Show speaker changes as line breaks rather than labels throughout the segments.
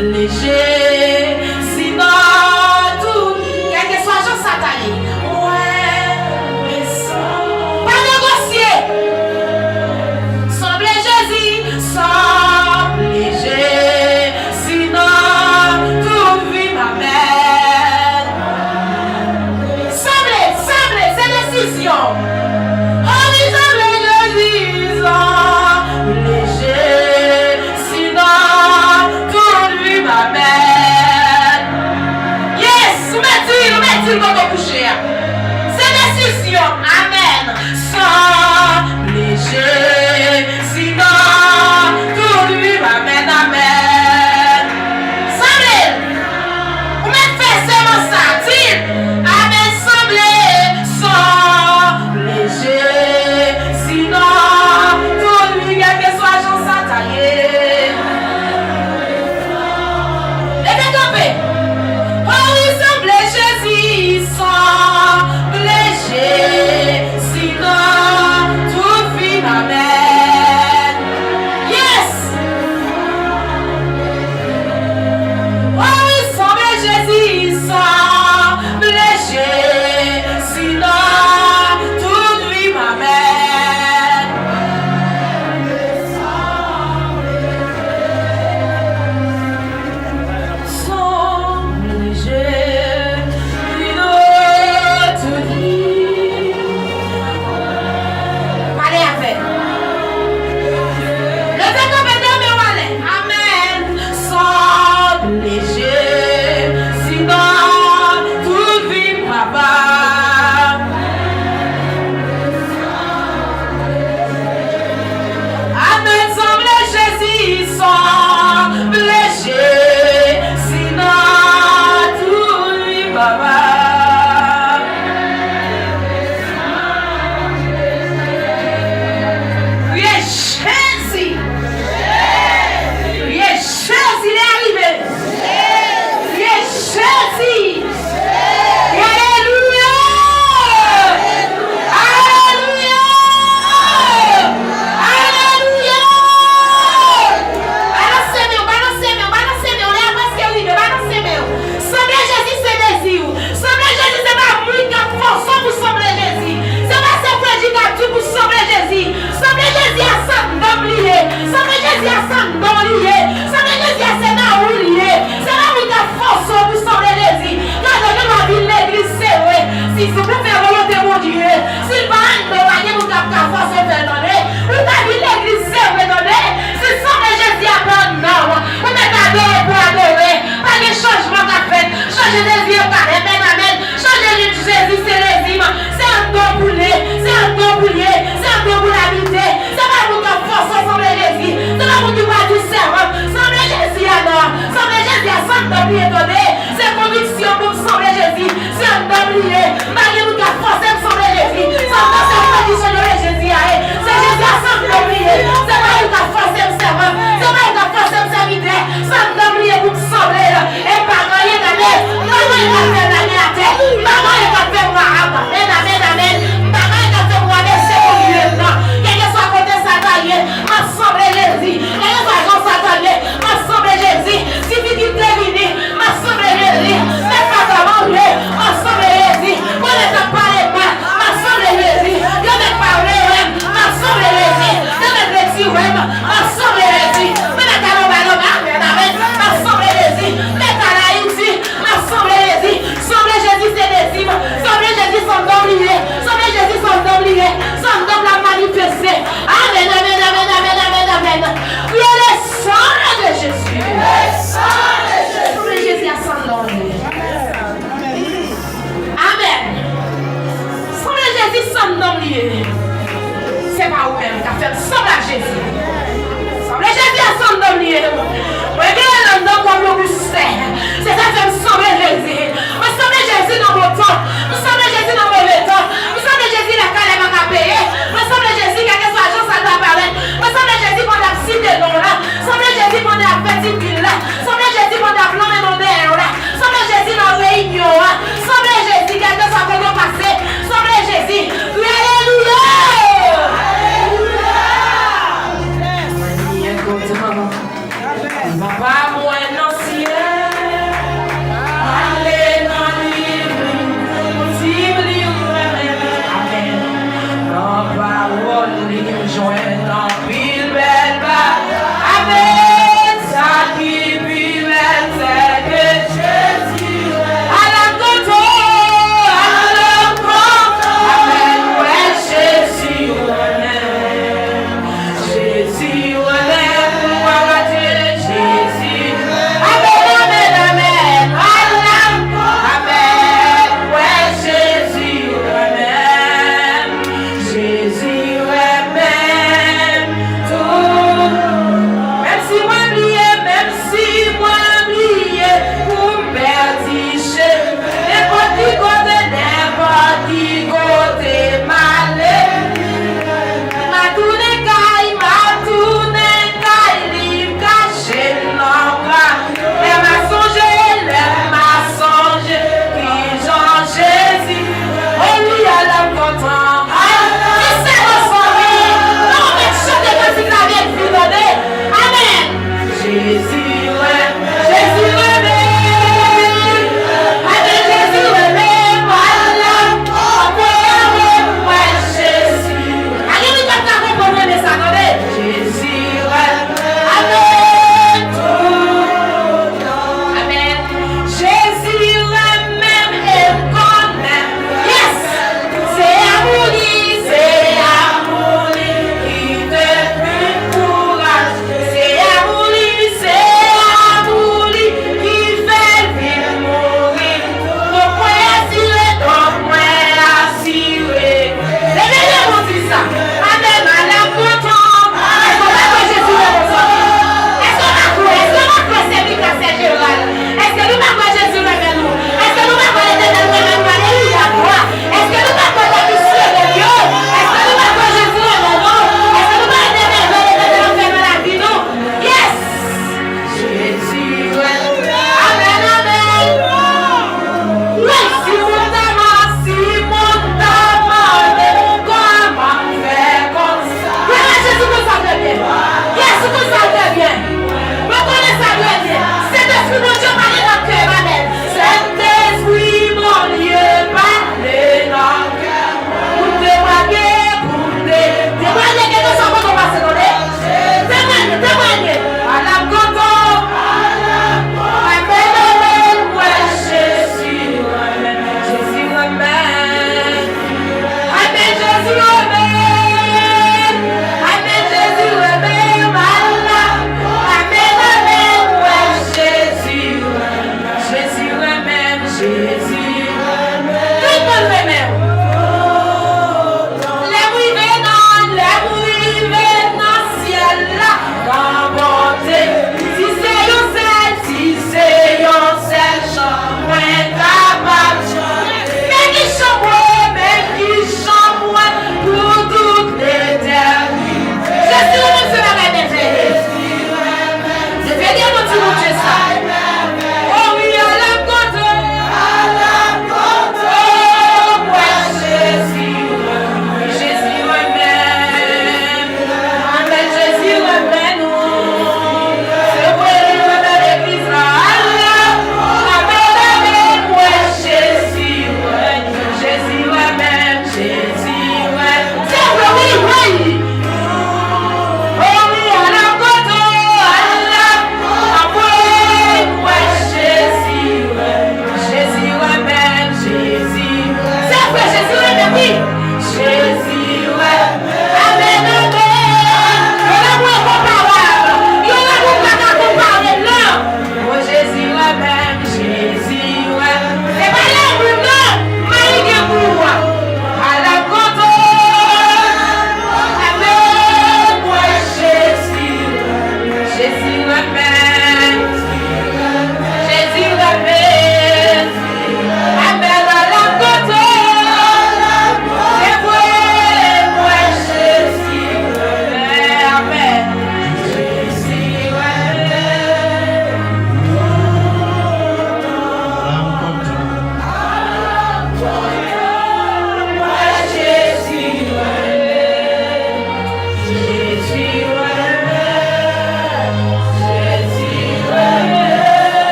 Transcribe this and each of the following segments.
léger, sinon tout, quel que soit Jean Satané. Ouais, mais sans, pas négocier. Semble Jésus, semble léger, sinon tout vie m'amène. Semble, c'est décision. Oh oui, semble Jésus, semble léger, sinon tout vie m'amène. Yes, mettez-le quand on couche. C'est décision, amen. Semble léger, sinon tout lui m'amène, amen. Semblez, vous mettez fait seulement ça, dites, amen, semblez léger, sinon tout lui, quel que soit Jean Satané. Levez campé. Oh oui, semblez Jésus, semble léger, sinon tout vie m'amène. Yes! Oh oui, semblez Jésus, semble léger, sinon tout vie m'amène. Semble léger, sinon tout vie. Allez, avec. Le décompétent me wallet. Amen. Semble léger, sinon tout vie papa. Amen. Semble Jésus, semble léger, sinon tout vie papa. Yes, Jésus. Yes, Jésus, il est arrivé. Yes, Jésus. Alléluia. Alléluia. Alléluia. Balancez-moi, on est presque arrivé. Balancez-moi. Semblez Jésus, c'est désir. Semblez Jésus, c'est pas bruit qui force pour sembler Jésus. C'est pas ce prédicateur pour sembler Jésus. Semblez Jésus à ça d'homme lié. Semblez Jésus à ça d'homme lié. Semblez Jésus à ça d'homme lié. C'est pas bruit qui force pour sembler Jésus. Quand je vais dans l'église, c'est vrai. Si vous pouvez volonté mon Dieu, si le parent ne va pas vous faire force au faire donner, vous avez l'église, c'est vrai donner. Si semblez Jésus à prendre non. Vous n'êtes pas adorer pour adorer. Pas de changement qu'a fait. Changer des yeux par amen, amen. Changer de Jésus, c'est résime. C'est un don pour les, c'est un don pour les, c'est un don pour l'habiter. C'est pas pour que force ensemble Jésus. C'est pas pour que tu du serment. Semble Jésus alors. Semble Jésus à ça de lui donner. C'est conviction pour sembler Jésus. C'est un don lié. Malgré nous qui force ensemble Jésus. C'est pas cette condition de Jésus. C'est Jésus à ça de lui. C'est pas nous qui force le serment. C'est pas nous qui force le serviteur. Ça de lui pour sembler. Et pas rien d'année. Pas rien d'année à terre. Pas rien d'année moi. Amen, amen, amen. Pas rien d'année moi. Laissez mon Dieu là. Quel que soit côté Satané, m'assemble Jésus. Quel que soit Jean Satané, m'assemble Jésus. Si tu dis deviner, m'assemble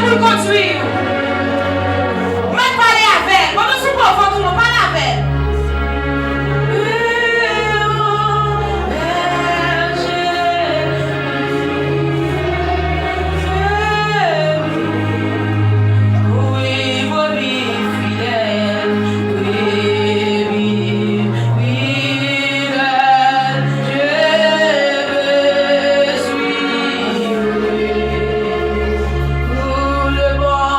pour le conduire. Même parler avec. Quand nous sommes pas tout le monde parle avec. Oh, le bon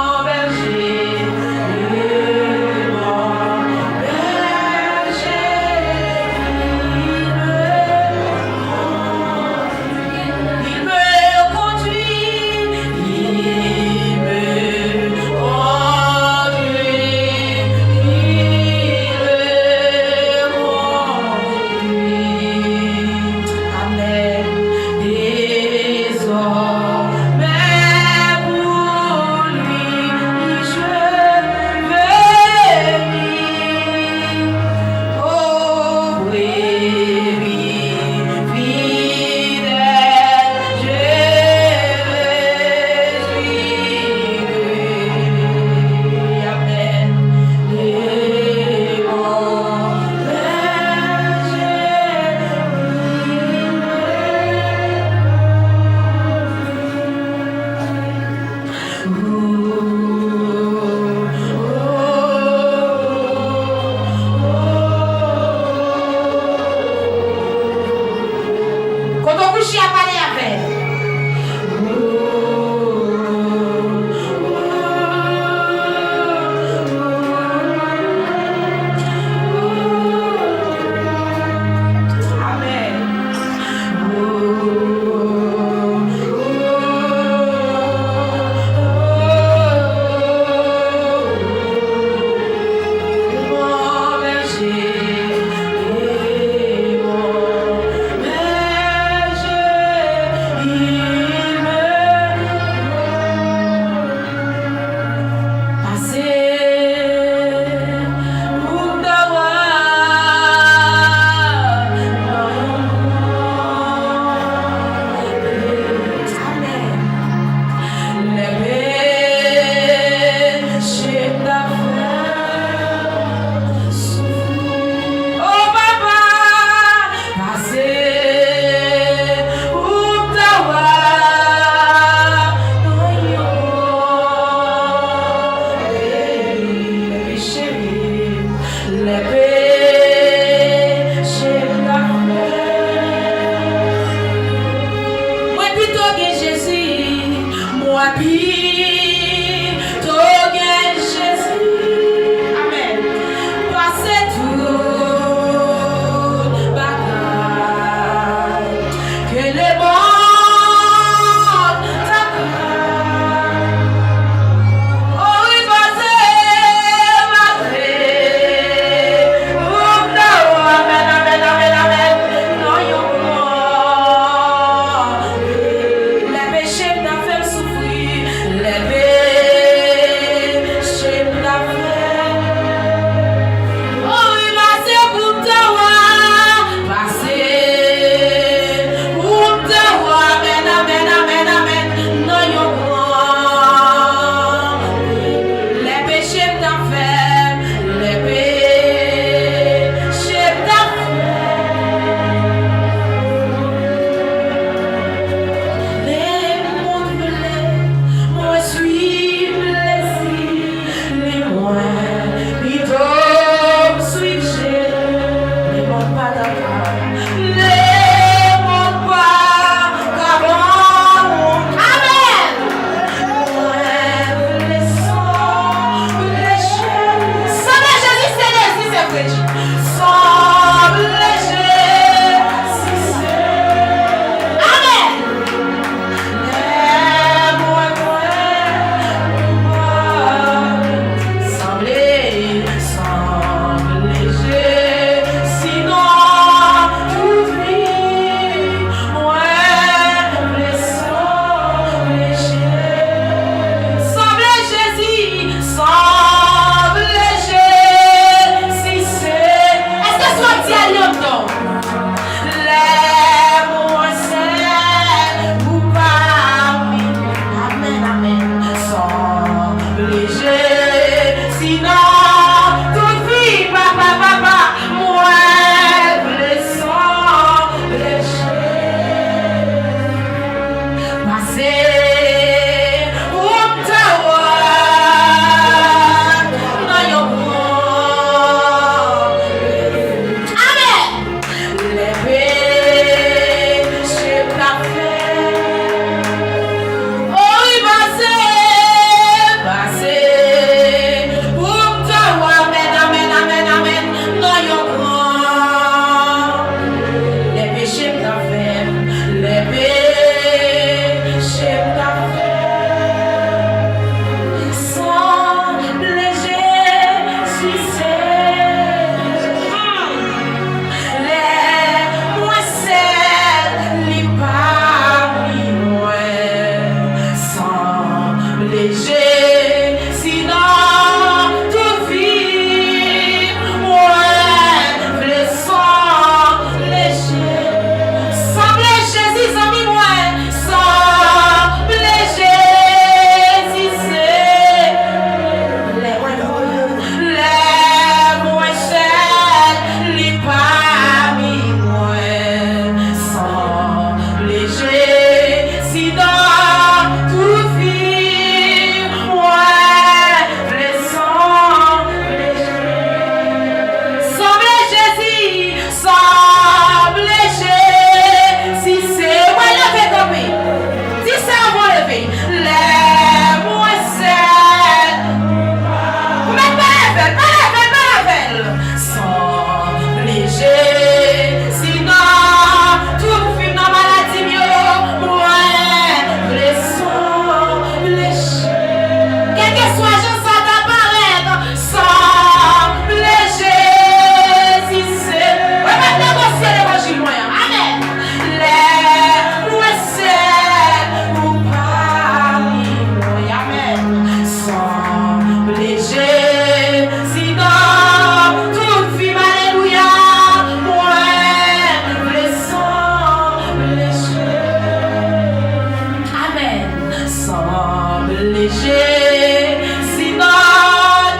léger, sinon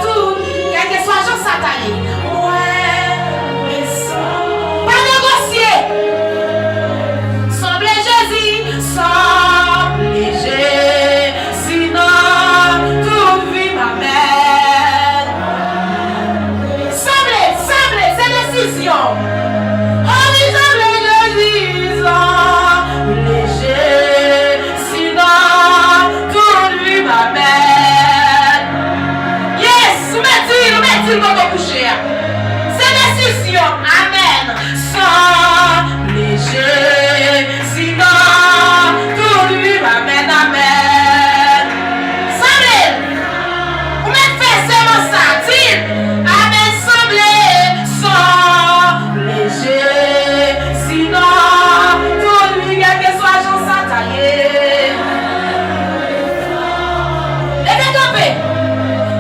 tout, quel que soit Jean Satané. Ouais, pas négocier. Semble Jésus, semble léger, sinon tout vie m'amène. Semble, c'est décision. Oh oui, semble Jésus, semble léger, sinon tout vie m'amène. Yes, mettez-le dans ton coucher. C'est décision, amen. Sans léger, sinon tout lui m'amène, amen. Semblez, vous m'êtes fait seulement ça, dites, amen, semblez, sans léger, sinon tout lui, quel que soit Jean Satané. Levez campé.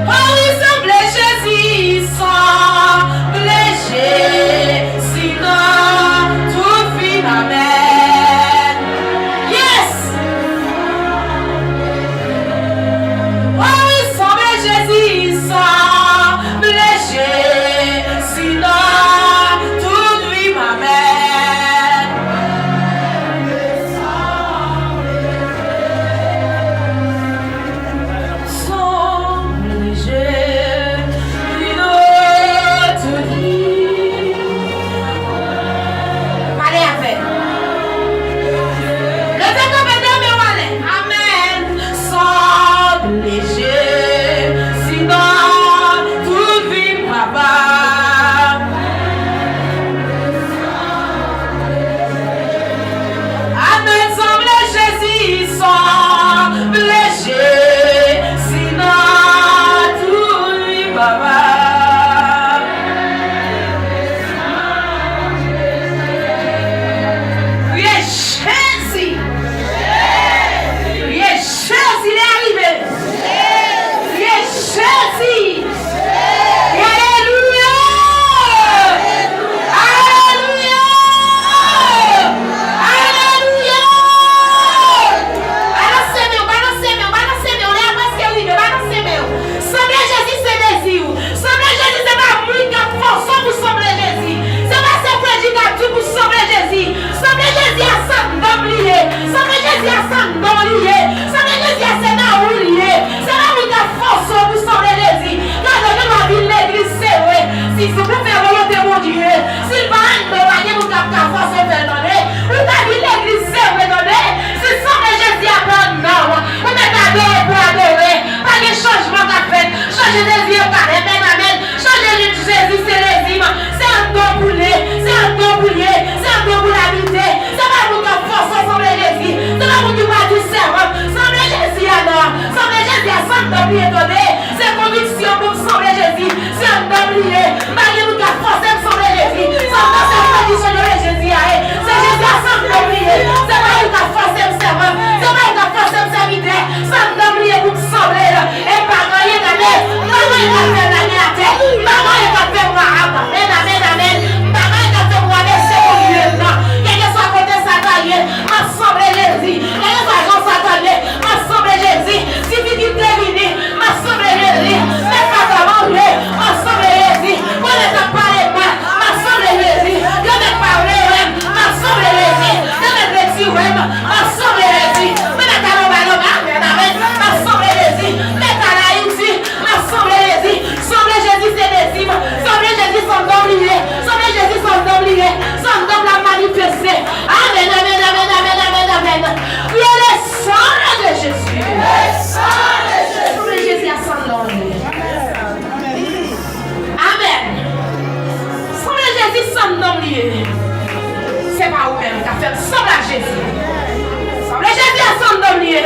Oh oui, semblez Jésus, sans léger, sinon tout vie m'amène. Yes! Oh oui, semblez Jésus, sans léger, sinon tout vie m'amène. Sans léger, sinon tout vie. Allez avec. Levez comme mesdames et allez. Amen. Sans léger, sinon tout vie papa. Amen. Semble Jésus, sans léger, sinon tout vie papa. Oui, Jésus. Oui, Jésus, il est arrivé. Oui, Jésus. Alléluia. Alléluia. Alléluia. Balancez-moi. Là, parce qu'il est arrivé. Balancez-moi. Semblez Jésus, c'est désir. Semblez Jésus, c'est pas bruit qui force pour sembler Jésus. C'est pas ce prédicateur pour sembler Jésus. Semblez Jésus à ça d'homme lié. Semblez Jésus à ça d'homme lié. Semblez Jésus à ça d'homme lié. C'est là où il a force pour sembler Jésus. Quand on doit vivre l'église, c'est vrai. Si vous faites volonté mon Dieu, s'il va envoyer vous capter force et faire donner, vous avez l'église, c'est vrai donner. Si semblez Jésus à prendre non, vous mettez à adorer pour adorer. Pas de changement qu'a fait. Changer des yeux par amen. Changer de Jésus, c'est régime. C'est un don pour les, c'est un don pour les, c'est un don pour l'habiter. C'est pas pour que force sembler Jésus. C'est pas pour que tu vas du servant. Semblez Jésus alors. Semblez Jésus à ça d'homme lié donné. C'est conviction pour sembler Jésus. C'est un don lié. Malgré vous qu'à force sembler Jésus. C'est condition de Jésus. C'est Jésus à ça d'homme lié. C'est pas vous qu'à force servant. C'est pas vous qu'à force serviteur. Ça d'homme lié pour sembler. Et pas rien d'année. Maman il va faire l'année à terre. Maman il va faire moi. Amen. Maman il va faire moi. Laissez mon lieutenant. Quel que soit côté Satan, m'a semblé Jésus. Quel que soit Jean Satan, m'a semblé Jésus. Si tu dis terminé, m'a semblé Jésus. Mais pas vraiment vrai, m'a semblé Jésus. Quand on t'a parlé mal, m'a semblé Jésus. Je vais parler, m'a semblé Jésus. Je vais retirer, m'a semblé Jésus. Mais la m'a semblé Jésus. Mais ta Haïti, m'a semblé Jésus. Semblé Jésus, c'est des cimes. Semblé Jésus, son don lié. Semblé Jésus, son don lié. Son don l'a manifesté. Amen. Oui, le sang de Jésus. Semblé Jésus à son don lié. Amen. Semblé Jésus, son don lié. C'est pas vous-même qui a fait semblé à Jésus. Semblé Jésus à son don lié.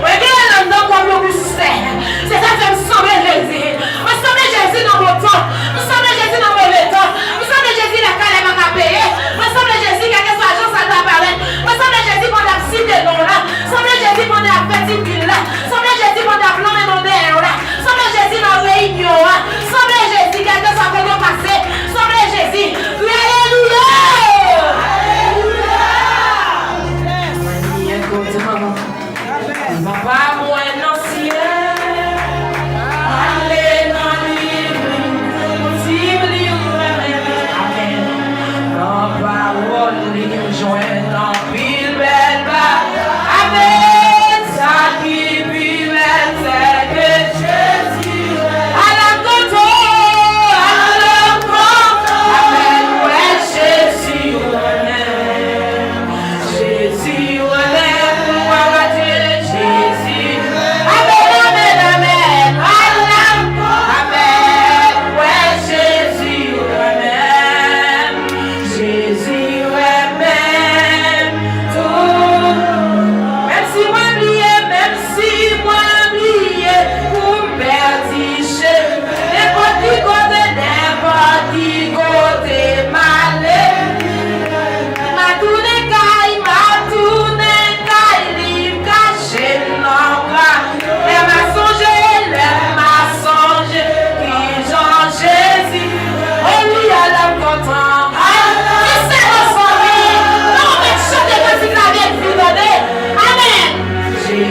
Regardez le nom comme le mystère. C'est ça qui me semble Jésus. Me semble Jésus dans mon temps. Me semble Jésus dans mon temps. Me semble Jésus la calme à payer. Me semble Jésus qui a des agents à parler. Me semble Jésus qu'on a cité nom là. Me semble Jésus qu'on a petit ville là. Me semble Jésus qu'on a blanc et non d'air là. Me semble Jésus dans réunion là. Me semble Jésus qui a des agents passé. Me semble Jésus. Alléluia. Alléluia. Papa, moi, non, si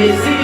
Jésus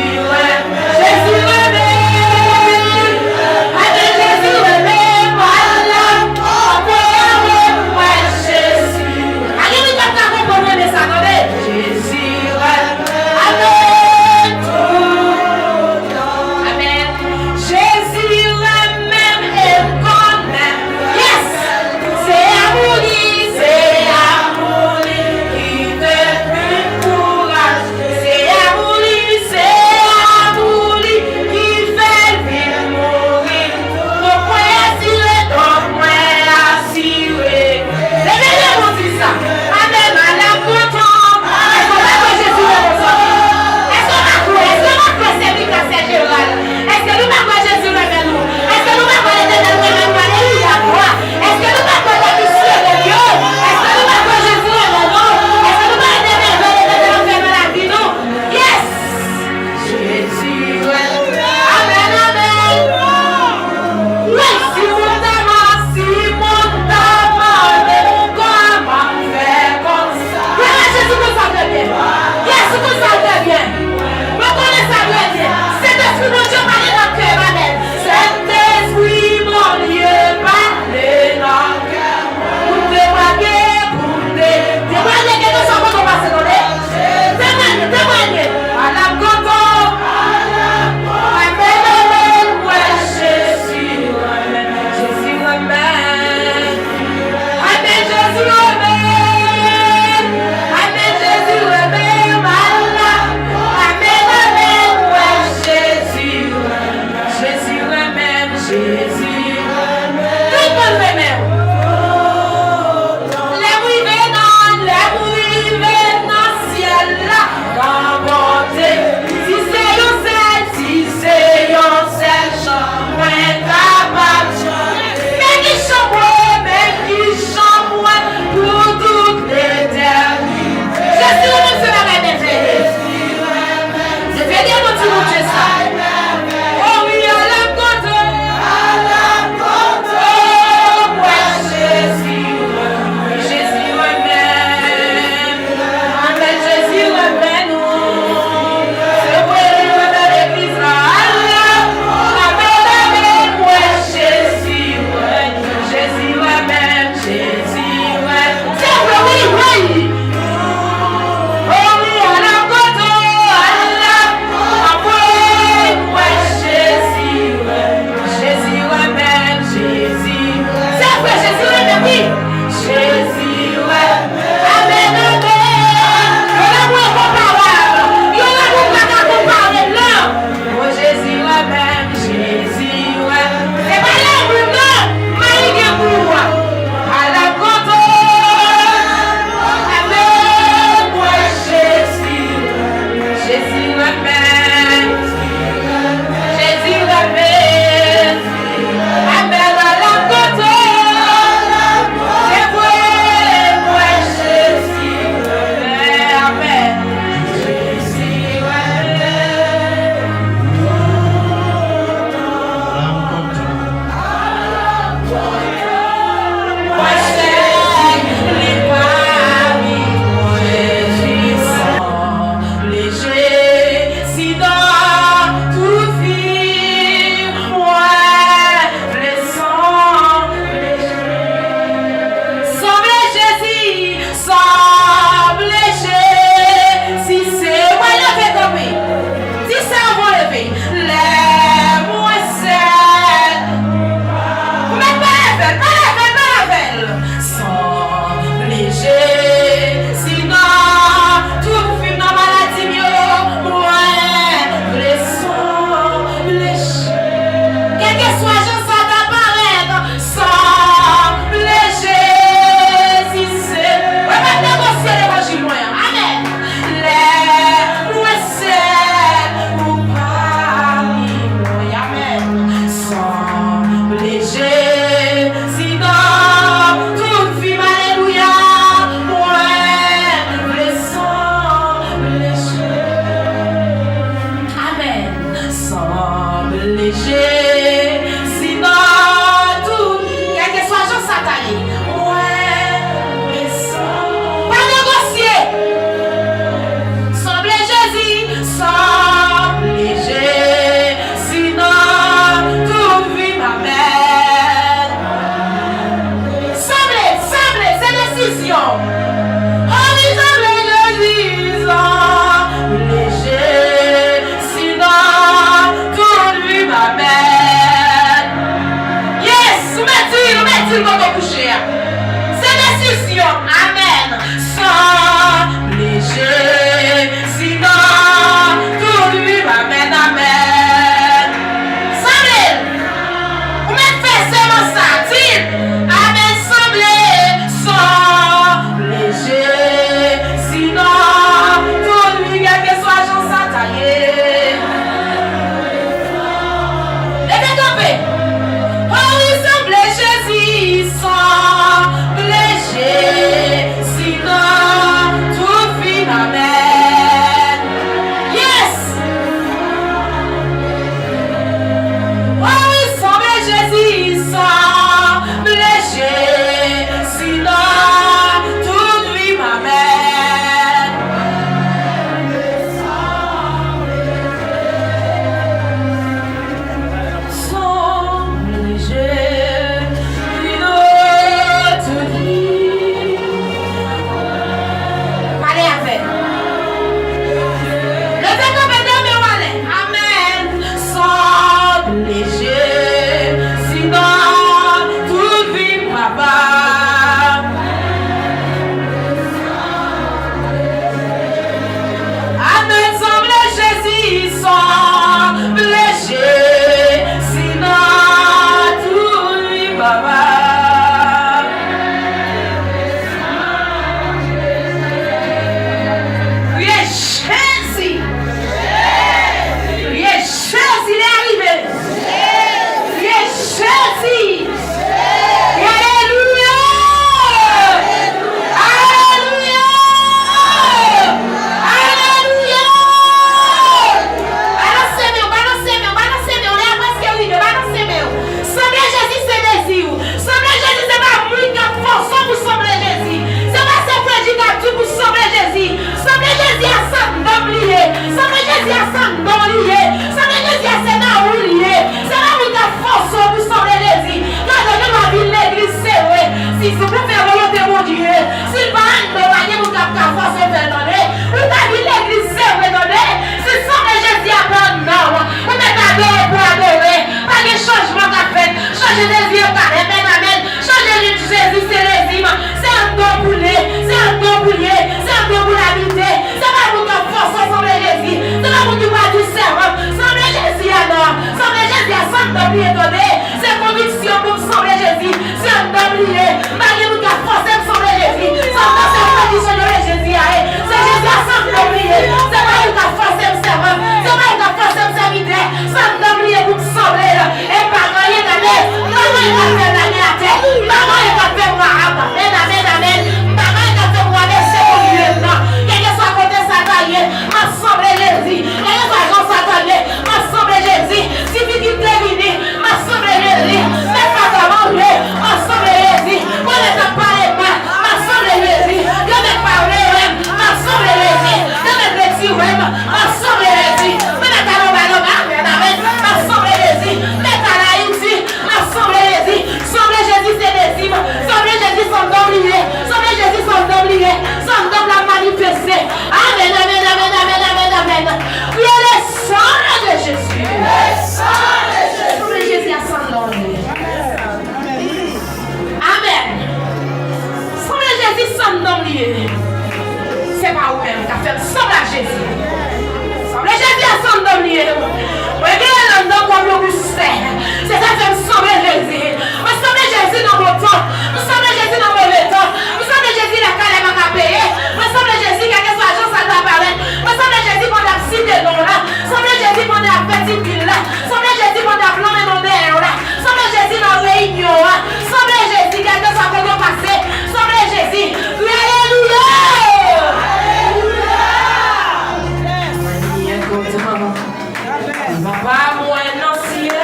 Pas moins non ciel.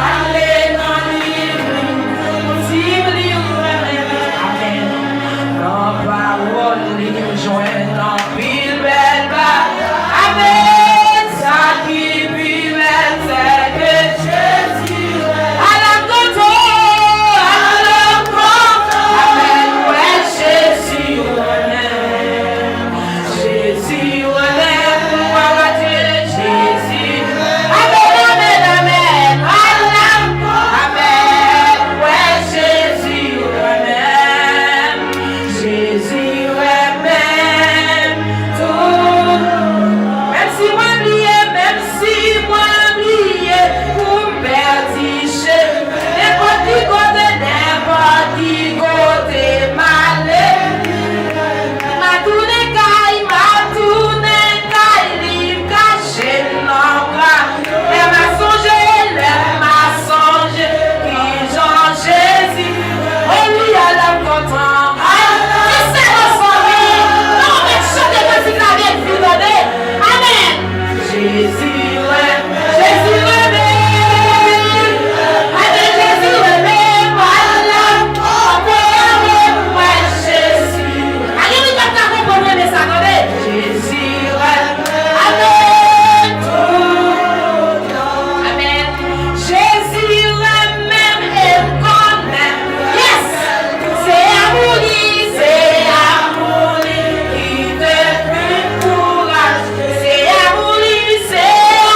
Allez dans l'île. Amen. Non, parole, les joints, non, pile belle balle. Amen. Ça qui pile belle, c'est que Jésus. À la côte, amen. Ouais, Jésus, Jésus, Jésus. Amen, amen, amen. Amen. Ouais, Jésus, amen. Jésus, amen. Tout. Même si moi oublié, pour me perdicher. N'importe qui côté, malé. Ma tourné caille, livre caché, non, elle m'a songé, qui Jean Jésus, oh lui, elle a content. C'est la famille, non, mais chantez comme si vous aviez vu donner. Amen. Jésus, ouais, Jésus, ouais, Amen, Jésus, ouais, voilà, ouais, Jésus. Allez, nous allons comprendre ça, attendez. Jésus, ouais, Amen. Amen. Jésus, ouais, même et quand même. Yes, c'est amour qui te fait courage. C'est amour, c'est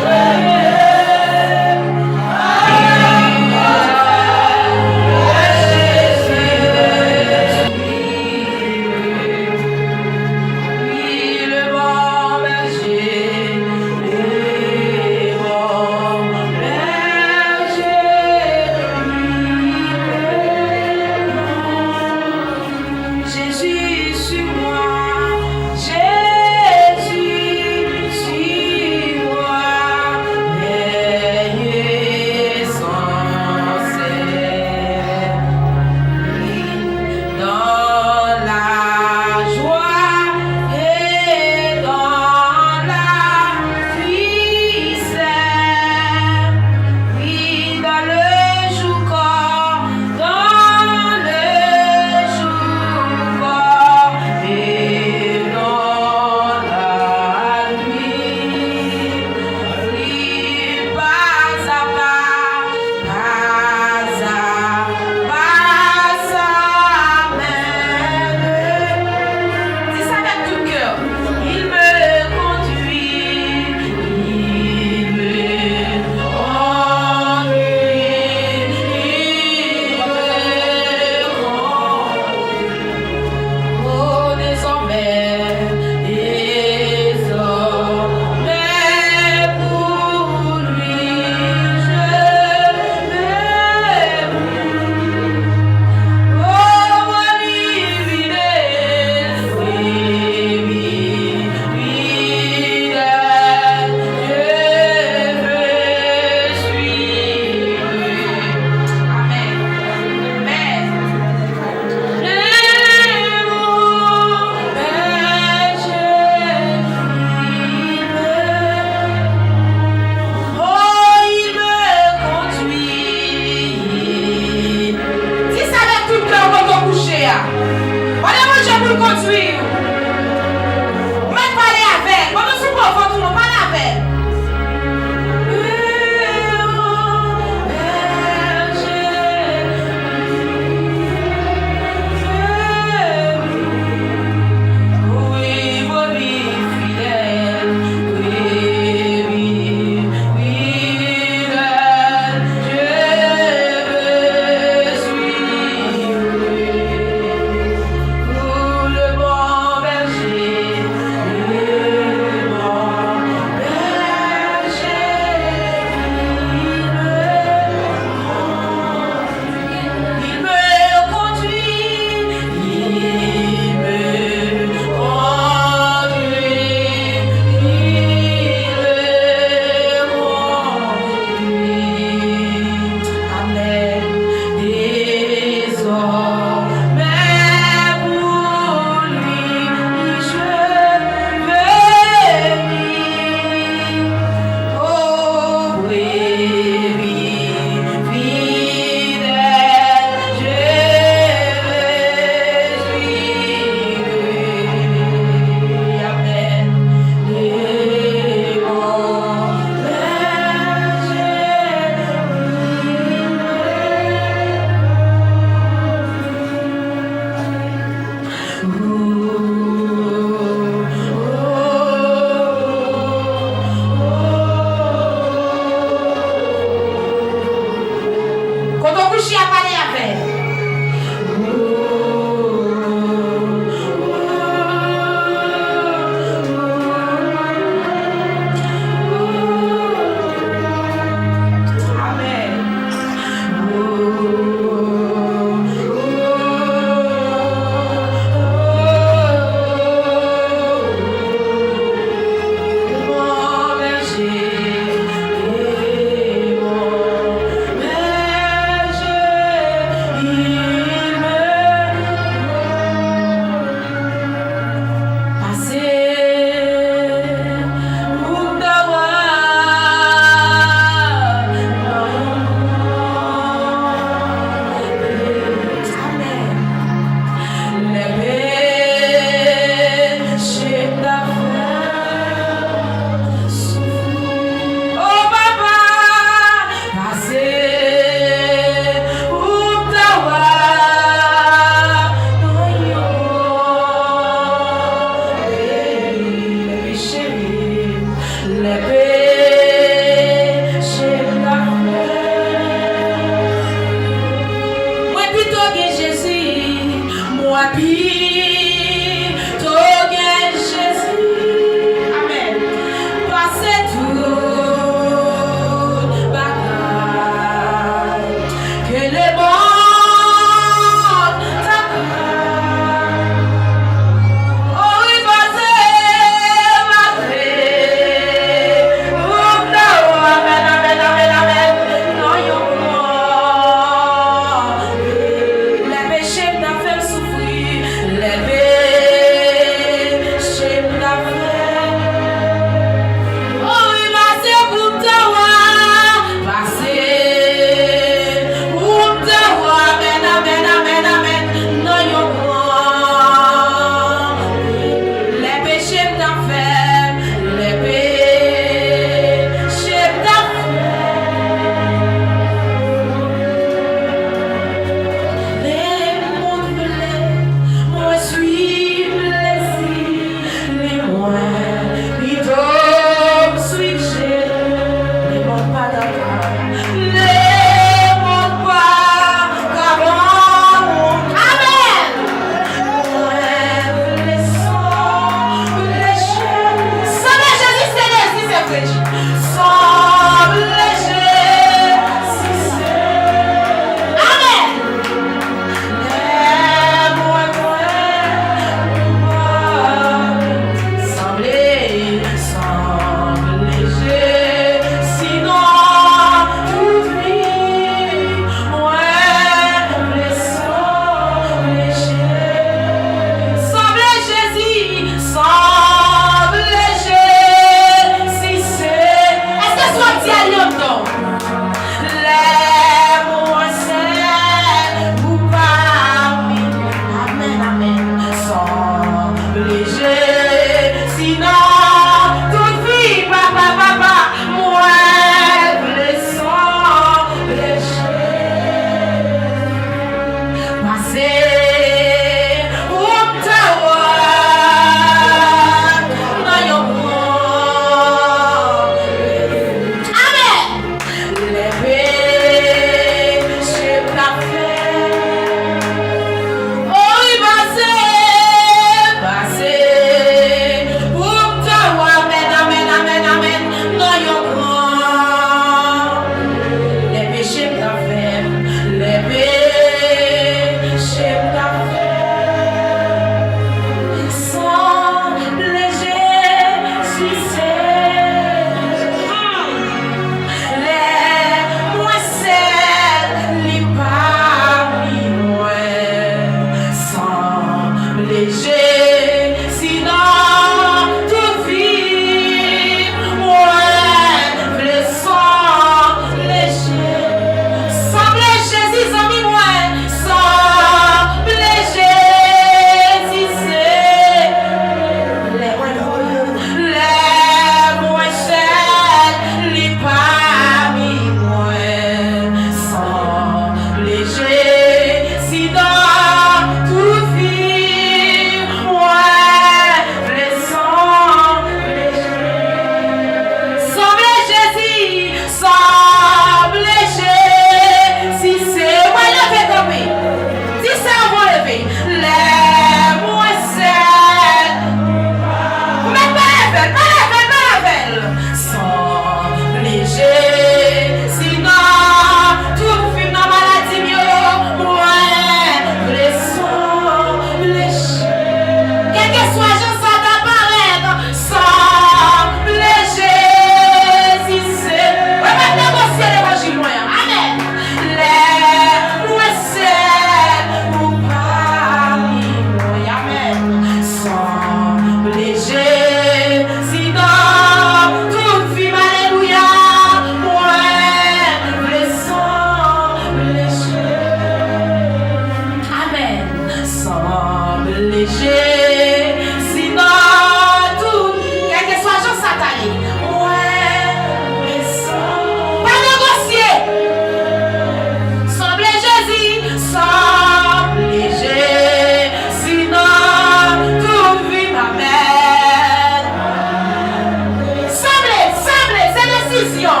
Sion.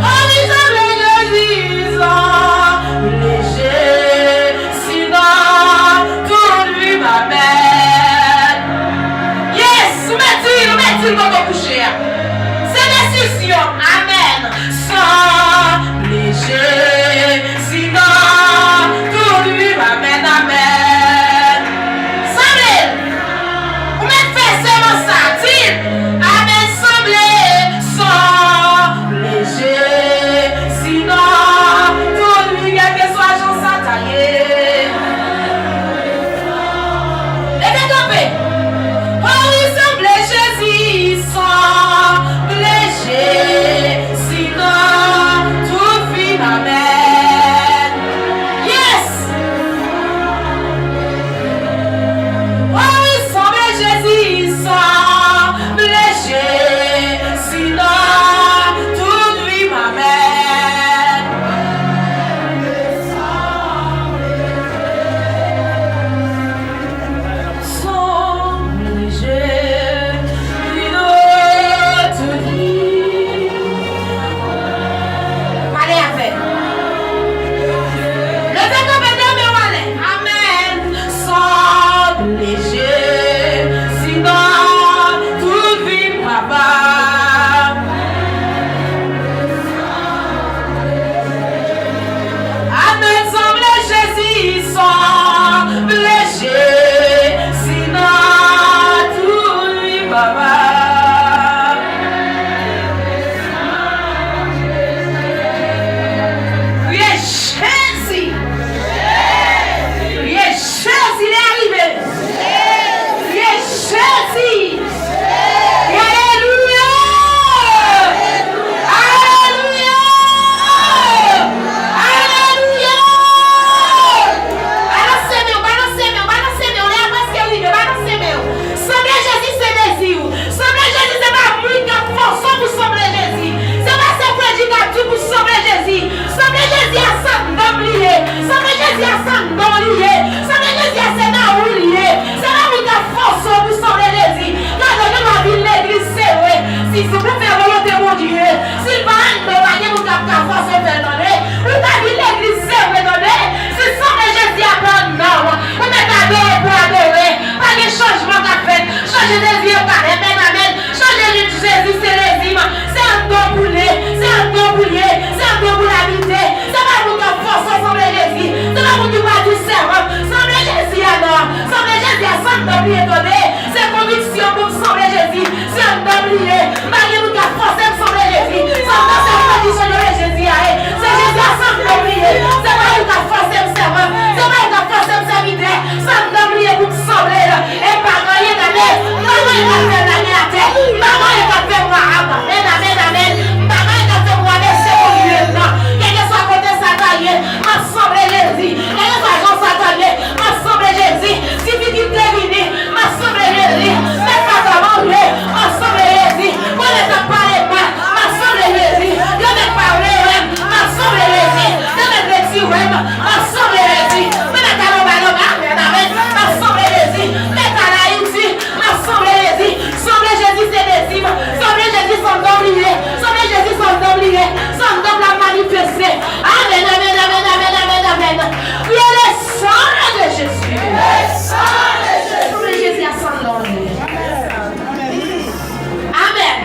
Oh, ils semblent Jésus, léger, sinon tout lui m'amène. Yes, mettez-le dans ton coucher. C'est décision, amen. Sans léger, sinon tout lui m'amène, amen. Semblez, vous m'avez fait seulement ça, dites, amen, semblez, sans léger, sinon tout lui, quel que soit Jean Sataillé. Levez tombé. Oh, il semblait Jésus, sans léger, sinon tout vie m'amène. Yes! Oh, il semblait Jésus, sans léger, sinon tout vie m'amène. Sans léger, sinon tout vie. Allez avec. Levez ton bédé, mais allez. Amen. Sans léger, sinon tout vie papa. Amen. Semble Jésus, sans léger, sinon tout vie papa. Oui, Jésus. Oui, Jésus, il est arrivé. Oui, Jésus. Alléluia. Alléluia. Alléluia. Balancez-moi. On est presque arrivé. Balancez-moi. Semblez Jésus, c'est désir. Semblez Jésus, c'est pas bruit qui force pour sembler Jésus. C'est pas ce prédicateur pour sembler Jésus. Semblez Jésus à ça d'homme lié. Semblez Jésus à ça d'homme lié. Semblez Jésus à ça d'homme lié. C'est là où il y a force pour sembler Jésus. Quand on va vivre l'église, c'est vrai. Si vous faites volonté mon Dieu, s'il va envoyer vous cap force et faire donner, vous avez l'église, c'est vrai donner. Si semblez Jésus à prendre non, vous mettez à adorer pour adorer. Pas de changement qu'a fait. Changer des vieux carrés, amen. Changer de Jésus, c'est régime. C'est un don pour les, c'est un don pour les, c'est un don pour l'habiter. C'est pas pour que force sembler Jésus. C'est pas pour que vous du servant. Semblez Jésus à non. Semblez Jésus à ça d'homme lié donné. C'est conviction pour sembler Jésus. C'est un d'homme lié. Malgré vous qu'à force sembler Jésus. Semblez c'est condition de Jésus à elle. C'est Jésus à ça d'homme lié. C'est pas vous qu'à force servant. C'est pas vous qu'à force serviteur. Ça d'homme lié pour sembler. Et pas rien d'année. Maman il va faire l'année à terre. Maman il va faire moi. Amen. Maman il va faire moi. Laissez mon Dieu. Quel que soit côté Satané. Ma semble Jésus. Quel que soit Jean Satané. Ma semble Jésus. Si vous dites terminé. Ma semble Jésus. Mais pas comment vous voulez. Ma semble Jésus. Vous ne parlez pas. Ma semble Jésus. Je vais parler. Ma semble Jésus. Je vais réussir. Ma semble Jésus. Mais la calomanie. Amen. Ma semble Jésus. Mais la Haïti. Ma semble Jésus. Semble Jésus c'est des cibles. Semble Jésus son don lié. Semble Jésus son don lié. Son don l'a manifesté. Amen. Oui, le sang de Jésus. Semble Jésus a son don lié. Amen.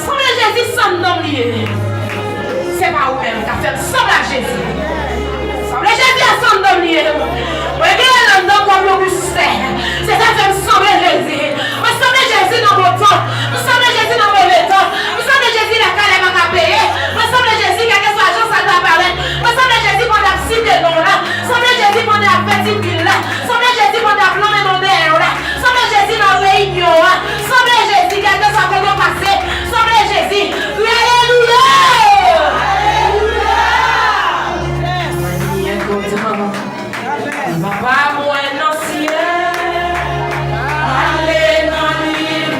Semble Jésus son don lié. C'est pas vous-même qui a fait semble à Jésus. Semble Jésus a son don lié. Regardez le nom comme Augustin. C'est ça fait sembler Jésus. Vous semblez Jésus dans mon temps. Vous semblez Jésus dans mon temps. Vous semblez Jésus la calme à payer. Vous semblez Jésus qui a quelque chose à ta parler. Vous semblez Jésus qu'on a cité dans là. Vous semblez Jésus qu'on a petit ville là. Vous semblez Jésus qu'on a blanc dans l'air là. Vous semblez Jésus dans réunion là. Vous semblez Jésus qui a quelque chose à passer. Vous semblez Jésus. Alléluia. Papa, moi, non, ciel. Allez dans l'île.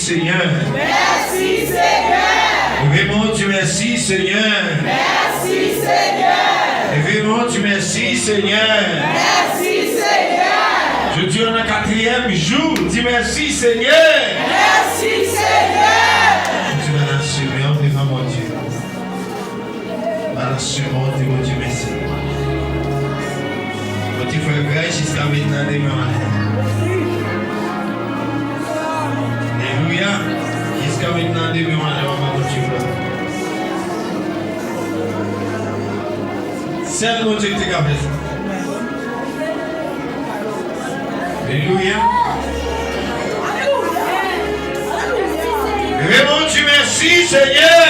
Seigneur.
Merci Seigneur.
Vraiment, tu merci Seigneur.
Merci Seigneur.
Vraiment, tu merci Seigneur.
Merci Seigneur.
Je dis en un 4e jour, dis merci Seigneur.
Merci Seigneur.
Tu vas la Seigneur devant mon Dieu. La Seigneur devant Dieu, merci. Mon petit frère Grèce, jusqu'à maintenant, demain matin. Alléluia. Jusqu'à maintenant, demain matin, on va continuer. C'est mon Dieu qui t'a fait. Alléluia. Vraiment, tu merci Seigneur.